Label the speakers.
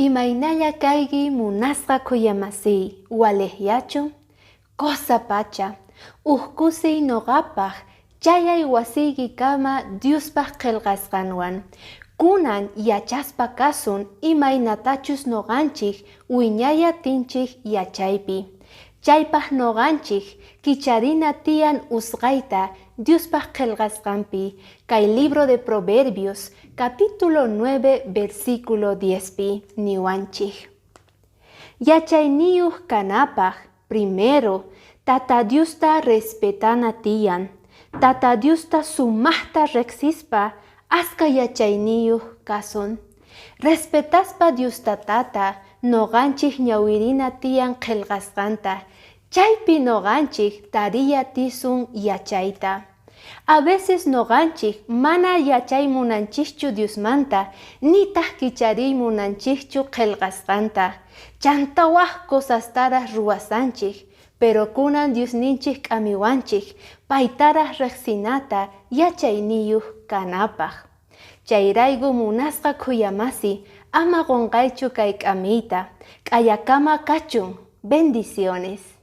Speaker 1: Imaynalla kaygi munasqa kuyamasiy, walejyachu, cosa pacha, uhkusiy noqapaq, chayay wasiyki kama Diospaq qillqasqanwan. Kunan yachaspa kasun imaynatachus noqanchik wiñaya tinchik yachaypi. Chaypaq noqanchik kicharina tiyan usqayta Diospaq qillqasqanpi, kay libro de Proverbios, capítulo 9, versículo 10pi niwanchik. Yachayniyuq kanapaq, primero, Tata Diosta respetana tiyan, Tata Diosta sumaqta riqsispa, aska yachayniyuq kasun. Respetaspa Diosta tata, noqanchik ñawirina tiyan qillqasqanta, chaypi noqanchik tariya tisun yachayta. A veces noqanchik mana yachay munanchikchu Diosmanta, nitaq kichariy munanchikchu qillqasqanta. Chantawaq cosastaraq ruwasanchik, pero kunan Diosninchik k'amiwanchik, paytaraq riqsinata yachayniyuq kanapaq. Chayrayku munasqa kuyamasi, ama qunqaychu kay k'amiyta, k'ayakama kachun. Bendiciones.